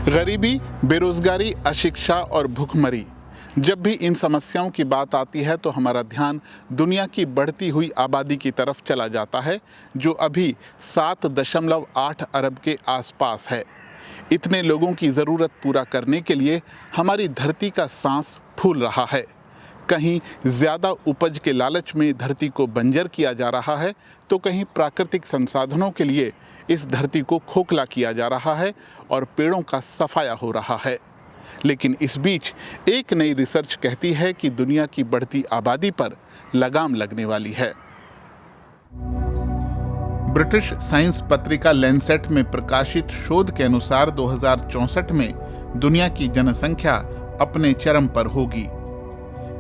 गरीबी, बेरोजगारी, अशिक्षा और भूखमरी, जब भी इन समस्याओं की बात आती है तो हमारा ध्यान दुनिया की बढ़ती हुई आबादी की तरफ चला जाता है, जो अभी 7.8 अरब के आसपास है। इतने लोगों की ज़रूरत पूरा करने के लिए हमारी धरती का सांस फूल रहा है। कहीं ज़्यादा उपज के लालच में धरती को बंजर किया जा रहा है, तो कहीं प्राकृतिक संसाधनों के लिए इस धरती को खोखला किया जा रहा है और पेड़ों का सफाया हो रहा है। लेकिन इस बीच एक नई रिसर्च कहती है कि दुनिया की बढ़ती आबादी पर लगाम लगने वाली है। ब्रिटिश साइंस पत्रिका लैंसेट में प्रकाशित शोध के अनुसार 2064 में दुनिया की जनसंख्या अपने चरम पर होगी।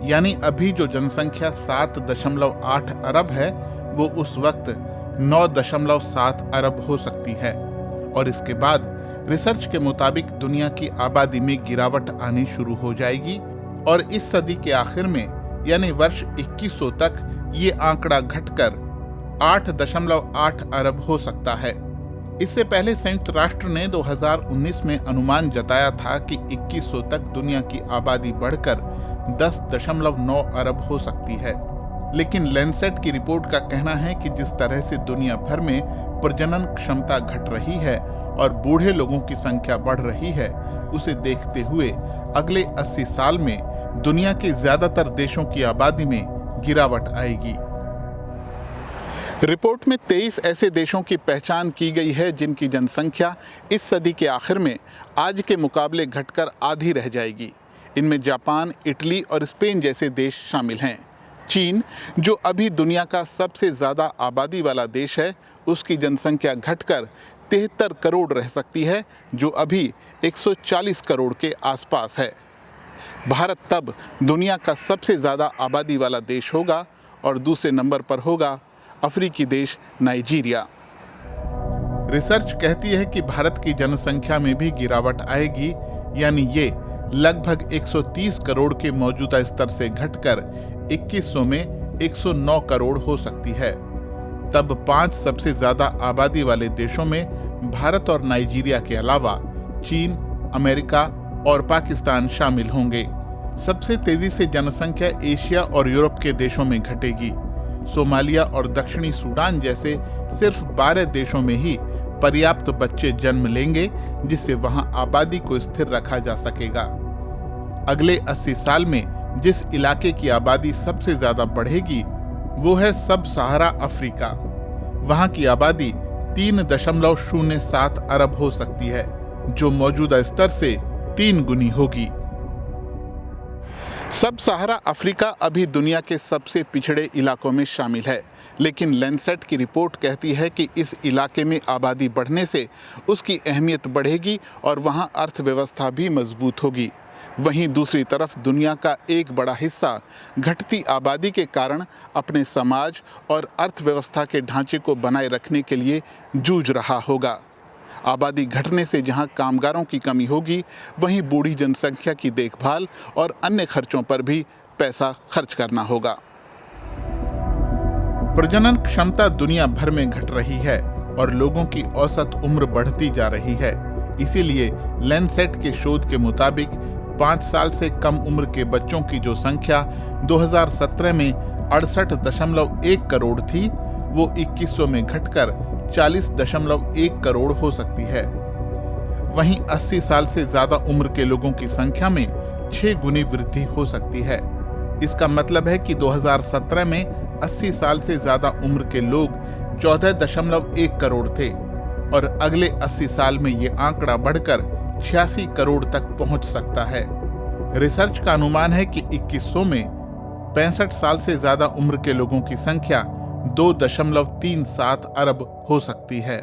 यानी अभी जो जनसंख्या 7.8 अरब है, वो उस वक्त 9.7 अरब हो सकती है। और इसके बाद रिसर्च के मुताबिक दुनिया की आबादी में गिरावट आनी शुरू हो जाएगी और इस सदी के आखिर में यानी वर्ष 2100 तक ये आंकड़ा घटकर 8.8 अरब हो सकता है। इससे पहले संयुक्त राष्ट्र ने 2019 में अनुमान जताया था कि 2100 तक दुनिया की आबादी बढ़कर 10.9 अरब हो सकती है। लेकिन लैंसेट की रिपोर्ट का कहना है कि जिस तरह से दुनिया भर में प्रजनन क्षमता घट रही है और बूढ़े लोगों की संख्या बढ़ रही है, उसे देखते हुए अगले 80 साल में दुनिया के ज्यादातर देशों की आबादी में गिरावट आएगी। रिपोर्ट में 23 ऐसे देशों की पहचान की गई है जिनकी जनसंख्या इस सदी के आखिर में आज के मुकाबले घटकर आधी रह जाएगी। इनमें जापान, इटली और स्पेन जैसे देश शामिल हैं। चीन, जो अभी दुनिया का सबसे ज़्यादा आबादी वाला देश है, उसकी जनसंख्या घटकर 73 करोड़ रह सकती है, जो अभी 140 करोड़ के आसपास है। भारत तब दुनिया का सबसे ज़्यादा आबादी वाला देश होगा और दूसरे नंबर पर होगा अफ्रीकी देश नाइजीरिया। रिसर्च कहती है कि भारत की जनसंख्या में भी गिरावट आएगी, यानी ये लगभग 130 करोड़ के मौजूदा स्तर से घटकर 2100 में 109 करोड़ हो सकती है। तब 5 सबसे ज्यादा आबादी वाले देशों में भारत और नाइजीरिया के अलावा चीन, अमेरिका और पाकिस्तान शामिल होंगे। सबसे तेजी से जनसंख्या एशिया और यूरोप के देशों में घटेगी। सोमालिया और दक्षिणी सूडान जैसे सिर्फ 12 देशों में ही पर्याप्त बच्चे जन्म लेंगे, जिससे वहां आबादी को स्थिर रखा जा सकेगा। अगले 80 साल में जिस इलाके की आबादी सबसे ज्यादा बढ़ेगी वो है सब सहारा अफ्रीका। वहां की आबादी 3.07 अरब हो सकती है, जो मौजूदा स्तर से 3 गुनी होगी। सब सहारा अफ्रीका अभी दुनिया के सबसे पिछड़े इलाकों में शामिल है, लेकिन लैंसेट की रिपोर्ट कहती है कि इस इलाके में आबादी बढ़ने से उसकी अहमियत बढ़ेगी और वहां अर्थव्यवस्था भी मजबूत होगी। वहीं दूसरी तरफ दुनिया का एक बड़ा हिस्सा घटती आबादी के कारण अपने समाज और अर्थव्यवस्था के ढांचे को बनाए रखने के लिए जूझ रहा होगा। आबादी घटने से जहां कामगारों की कमी होगी, वहीं बूढ़ी जनसंख्या की देखभाल और अन्य खर्चों पर भी पैसा खर्च करना होगा। प्रजनन क्षमता दुनिया भर में घट रही है और लोगों की औसत उम्र बढ़ती जा रही है। इसीलिए लैंसेट के शोध के मुताबिक 5 साल से कम उम्र के बच्चों की जो संख्या 2017 में 68.1 करोड़ थी, वो 2100 में घटकर 40.1 करोड़ हो सकती है। वहीं 80 साल से ज्यादा उम्र के लोगों की संख्या में 6 गुनी वृद्धि हो सकती है। इसका मतलब है कि 2017 में 80 साल से ज्यादा उम्र के लोग 14.1 करोड़ थे और अगले 80 साल में ये आंकड़ा बढ़कर 86 करोड़ तक पहुंच सकता है। रिसर्च का अनुमान है कि 2100 में 65 साल से ज्यादा उम्र के लोगों की संख्या 2.37 अरब हो सकती है।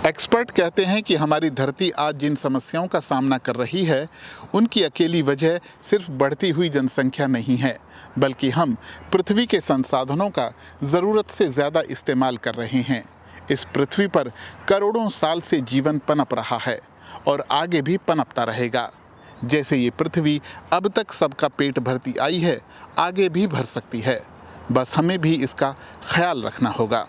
एक्सपर्ट कहते हैं कि हमारी धरती आज जिन समस्याओं का सामना कर रही है, उनकी अकेली वजह सिर्फ बढ़ती हुई जनसंख्या नहीं है, बल्कि हम पृथ्वी के संसाधनों का ज़रूरत से ज़्यादा इस्तेमाल कर रहे हैं। इस पृथ्वी पर करोड़ों साल से जीवन पनप रहा है और आगे भी पनपता रहेगा। जैसे ये पृथ्वी अब तक सबका पेट भरती आई है, आगे भी भर सकती है। बस हमें भी इसका ख्याल रखना होगा।